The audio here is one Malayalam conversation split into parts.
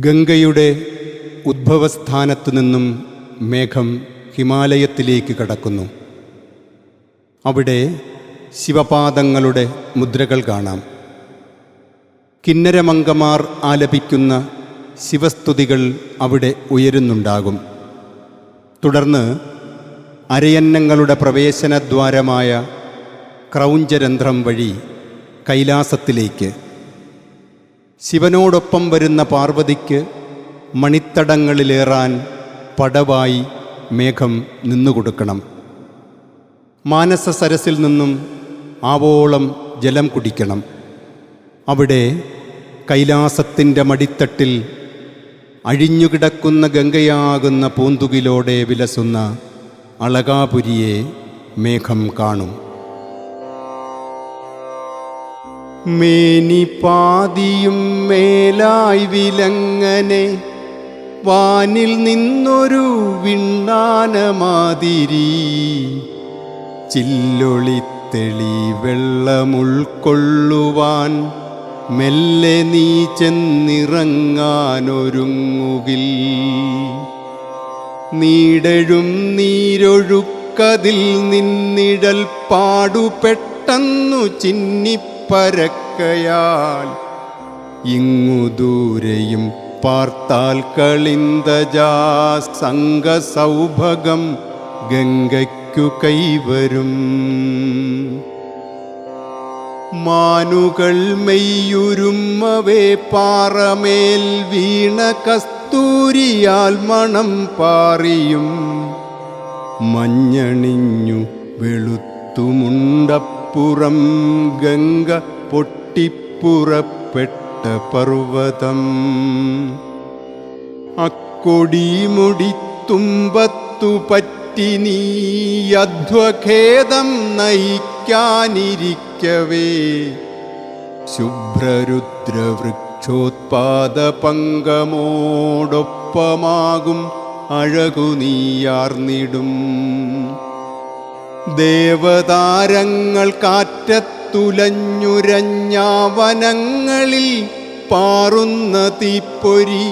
ഗംഗയുടെ ഉദ്ഭവസ്ഥാനത്തു നിന്നും മേഘം ഹിമാലയത്തിലേക്ക് കടക്കുന്നു. അവിടെ ശിവപാദങ്ങളുടെ മുദ്രകൾ കാണാം. കിന്നരമംഗമാർ ആലപിക്കുന്ന ശിവസ്തുതികൾ അവിടെ ഉയരുന്നുണ്ടാകും. തുടർന്ന് അരയന്നങ്ങളുടെ പ്രവേശനദ്വാരമായ ക്രൗഞ്ചരന്ധ്രം വഴി കൈലാസത്തിലേക്ക്. ശിവനോടൊപ്പം വരുന്ന പാർവതിക്ക് മണിത്തടങ്ങളിലേറാൻ പടവായി മേഘം നിന്നുകൊടുക്കണം. മാനസ സരസിൽ നിന്നും ആവോളം ജലം കുടിക്കണം. അവിടെ കൈലാസത്തിൻ്റെ മടിത്തട്ടിൽ അഴിഞ്ഞുകിടക്കുന്ന ഗംഗയാകുന്ന പൂന്തുകിലോടെ വിലസുന്ന അളകാപുരിയെ മേഘം കാണും. മേനി പാതിയും മേലായി വിലങ്ങനെ വാനിൽ നിന്നൊരു വിണ്ണാനമാതിരി ചില്ലൊളിത്തെളി വെള്ളമുൾക്കൊള്ളുവാൻ മെല്ലെ നീ ചെന്നിറങ്ങാനൊരുങ്ങുകിൽ. നീടഴും നീരൊഴുക്കതിൽ നിന്നിഴൽ പാടുപെട്ടെന്നു ചിന്നിപ്പരക്കയാൽ ഇങ്ങു ദൂരെയും പാർത്താൽ കളിന്തജാ സംഘസൗഭഗം ഗംഗയ്ക്കു കൈവരും. മാനുകൾ മെയ്യുരുമ്മവേ പാറമേൽ വീണ കസ്തൂരിയാൽ മണം പാറിയും മഞ്ഞണിഞ്ഞു വെളുത്തുമുണ്ടപ്പുറം ഗംഗ പൊട്ടിപ്പുറപ്പെട്ട പർവ്വതം. അക്കൊടിമുടിത്തുമ്പത്തു പറ്റി നീ അധ്വഖേദം നയിക്കാനിരിക്കവേ ശുഭ്രരുദ്രവൃക്ഷോത്പാദ പങ്കമോടൊപ്പമാകും അഴകു നീയാർന്നിടും. ദേവതാരങ്ങൾ കാറ്റത്തുലഞ്ഞുരഞ്ഞാവനങ്ങളിൽ പാറുന്ന തീപ്പൊരി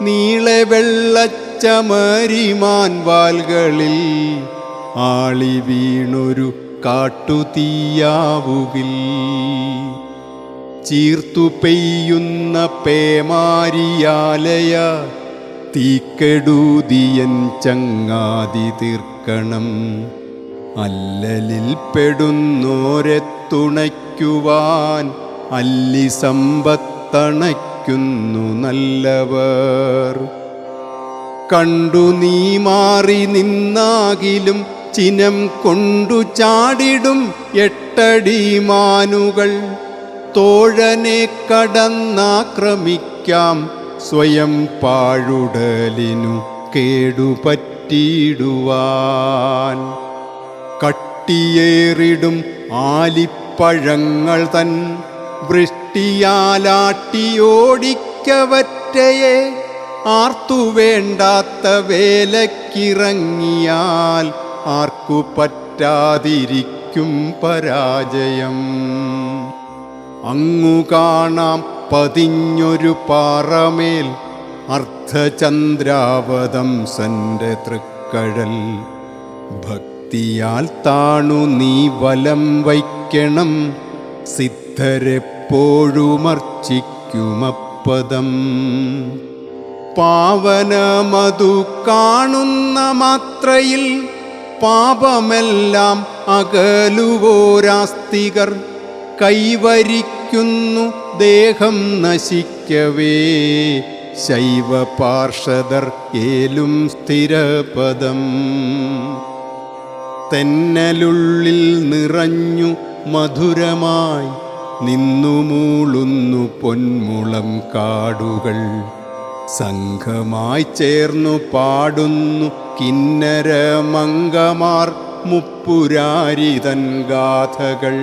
നീളെ വെള്ളച്ചമരിമാൻ വാൽകളിൽ ആളി വീണൊരു കാട്ടുതീയാവുകിൽ. ചീർത്തു പെയ്യുന്ന പേമാരിയാലയ തീക്കെടൂതിയൻ ചങ്ങാതി തീർക്കണം. അല്ലലിൽ പെടുന്നോരെ തുണയ്ക്കുവാൻ അല്ലി സമ്പത്തണയ്ക്കുന്നു നല്ലവർ. കണ്ടു നീ മാറി നിന്നാകിലും ചിനം കൊണ്ടു ചാടിടും 8 അടി മാനുകൾ. തോഴനെ കടന്നാക്രമിക്കാം സ്വയം പാഴുടലിനു കേടുപറ്റിയിടുവാൻ. കട്ടിയേറിടും ആലിപ്പഴങ്ങൾ തൻ വൃഷ്ടിയാലാട്ടിയോടിക്കവറ്റയെ ആർത്തു വേണ്ടാത്ത വേലക്കിറങ്ങിയാൽ ആർക്കു പറ്റാതിരിക്കും പരാജയം. അങ്ങു കാണാം പതിഞ്ഞൊരു പാറമേൽ അർദ്ധചന്ദ്രാവതംസന്റെ തൃക്കഴൽ. ഭക്തിയാൽ താണു നീ വലം വയ്ക്കണം സിദ്ധരെപ്പോഴുമർച്ചിക്കുമപ്പദം. പാവനമതു കാണുന്ന മാത്രയിൽ പാപമെല്ലാം അകലുവോരാസ്തികർ. കൈവരിക്കുന്നു ദേഹം നശിക്കവേ ശൈവ പാർഷദർ ഏലും സ്ഥിരപദം. തെന്നലുള്ളിൽ നിറഞ്ഞു മധുരമായി നിന്നു മൂളുന്നു പൊന്മുളം കാടുകൾ. സംഘമായി ചേർന്നു പാടുന്നു കിന്നരമംഗമാർ മുപ്പുരാരിതൻ ഗാഥകൾ.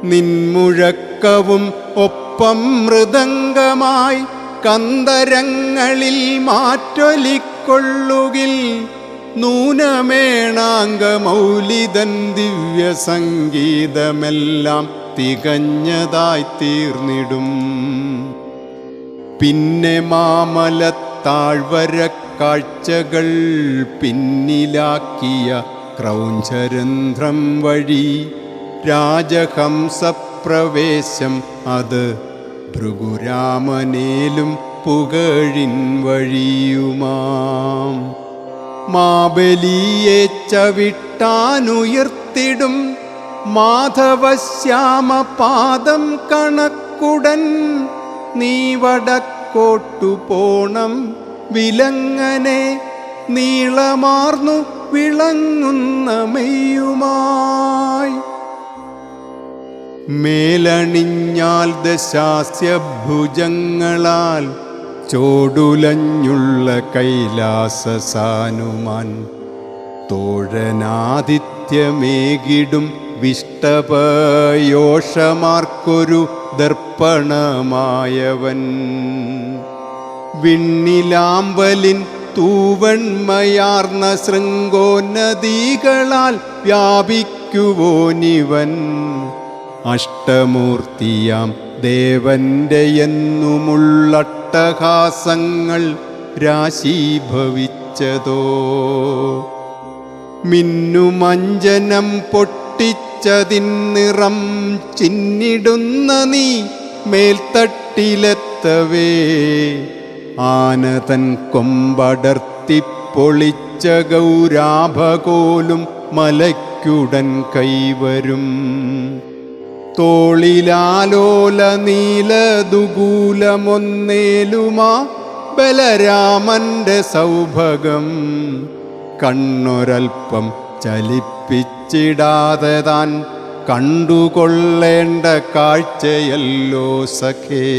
നിൻമുഴക്കവും ഒപ്പം മൃദംഗമായി കന്ദരങ്ങളിൽ മാറ്റൊലിക്കൊള്ളുകിൽ. നൂനമേണാംഗമൗലിതൻ ദിവ്യസംഗീതമെല്ലാം തികഞ്ഞതായി തീർന്നിടും. പിന്നെ മാമലത്താഴ്വര കാഴ്ചകൾ പിന്നിലാക്കിയ ക്രൗഞ്ചരന്ധ്രം വഴി രാജഹംസപ്രവേശം അത് ഭൃഗുരാമനേലും പുകഴിൻ വഴിയുമാം. മാബലിയെ ചവിട്ടാനുയർത്തിടും മാധവശ്യാമപാദം കണക്കുടൻ നീ വടക്കോട്ടു പോണം വിലങ്ങനെ നീളമാർന്നു വിളങ്ങുന്ന മെയ്യുമായി. മേലണിഞ്ഞാൽ ദശാസ്യഭുജങ്ങളാൽ ചോടുലഞ്ഞുള്ള കൈലാസസാനുമാൻ തോഴനാദിത്യമേകിടും വിഷ്ടപയോഷമാർക്കൊരു ദർപ്പണമായവൻ. വിണ്ണിലാമ്പലിൻ തൂവൺമയാർന്ന ശൃംഗോന്നദികളാൽ വ്യാപിക്കുവോനിവൻ. അഷ്ടമൂർത്തിയാം ദേവന്റെ എന്നുമുള്ളട്ടഹാസങ്ങൾ രാശീഭവിച്ചതോ. മിന്നുമഞ്ജനം പൊട്ടിച്ചതിൻ നിറം ചിന്നിടുന്ന നീ മേൽത്തട്ടിലെത്തവേ ആനതൻ കൊമ്പടർത്തിപ്പൊളിച്ച ഗൗരാഭകോലും മലയ്ക്കുടൻ കൈവരും. തോളിലാലോല നീലദുകൂലമൊന്നേലുമാ ബലരാമന്റെ സൗഭഗം കണ്ണൊരൽപ്പം ചലിപ്പിച്ചിടാതെ താൻ കണ്ടുകൊള്ളേണ്ട കാഴ്ചയല്ലോ സഖേ.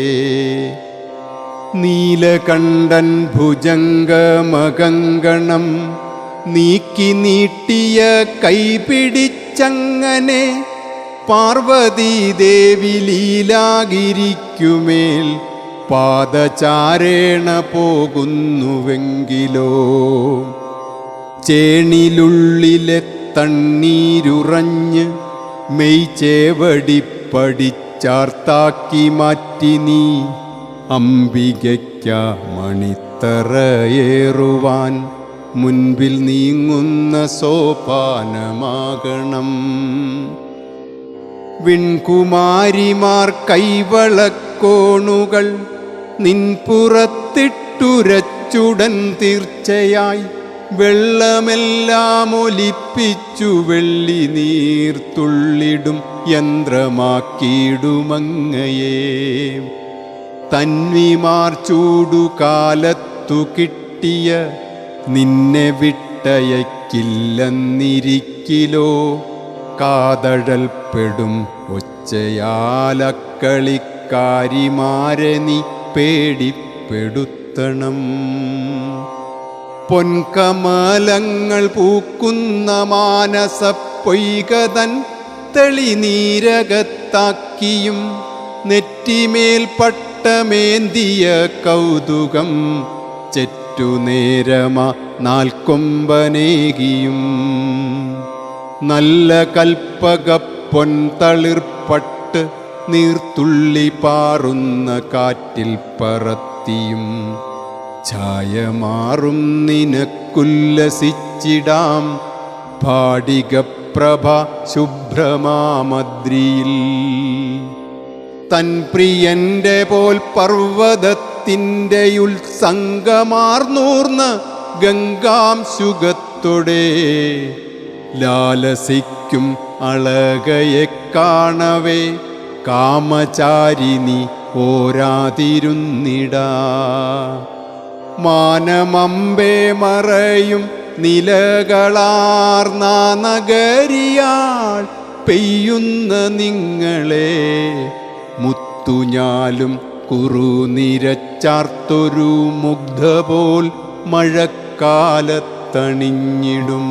നീലകണ്ഠൻ ഭുജംഗമകങ്കണം നീക്കി നീട്ടിയ കൈപിടിച്ചങ്ങനെ പാർവതീദേവി ലീലാഗിരിക്കുമേൽ പാദചാരേണ പോകുന്നുവെങ്കിലോ. ചേണിലുള്ളിലെ തണ്ണീരുറഞ്ഞ് മെയ്ചേവടിപ്പടിച്ചാർത്താക്കി മാറ്റി നീ അംബികയ്ക്ക മണിത്തറയേറുവാൻ മുൻപിൽ നീങ്ങുന്ന സോപാനമാകണം. വിൺകുമാരിമാർ കൈവളക്കോണുകൾ നിൻപുറത്തിട്ടുരച്ചുടൻ തീർച്ചയായി വെള്ളമെല്ലാം ഒലിപ്പിച്ചു വെള്ളി നീർത്തുള്ളിടും യന്ത്രമാക്കിയിടുമങ്ങയെ. തന്വിമാർ ചൂടുകാലത്തു കിട്ടിയ നിന്നെ വിട്ടയക്കില്ലെന്നിരിക്കിലോ. കാതഴൽപ്പെടും ഒച്ചയാലക്കളിക്കാരിമാരെ നീ പേടിപ്പെടുത്തണം. പൊൻകമലങ്ങൾ പൂക്കുന്ന മാനസ പൊയ്കതൻ തെളിനീരകത്താക്കിയും നെറ്റിമേൽ പട്ടമേന്തിയ കൗതുകം ചെറ്റുനേരമ നാൽക്കൊമ്പനേകിയും. നല്ല കൽപ്പകപ്പൊൻതളിർപ്പട്ട് നീർത്തുള്ളി പാറുന്ന കാറ്റിൽ പറത്തിയും ഛായമാറും നിനക്കുല്ലസിച്ചിടാം ഭാടികപ്രഭ ശുഭ്രമാമദ്രിയിൽ. തൻ പ്രിയന്റെ പോൽ പർവ്വതത്തിൻ്റെ ഉത്സംഗമാർന്നൂർന്ന ഗംഗാംശുകത്തോടെ ലാലസിക്കും അളകയെ കാണവേ കാമചാരിണി ഓരാതിരുന്നിടാ. മാനമമ്പേ മറയും നിലകളാർന്ന നഗരിയാൾ പെയ്യുന്ന നിങ്ങളെ മുത്തുഞ്ഞാലും കുറുനിരച്ചാർത്തൊരു മുഗ്ധ പോൽ മഴക്കാലത്തണിഞ്ഞിടും.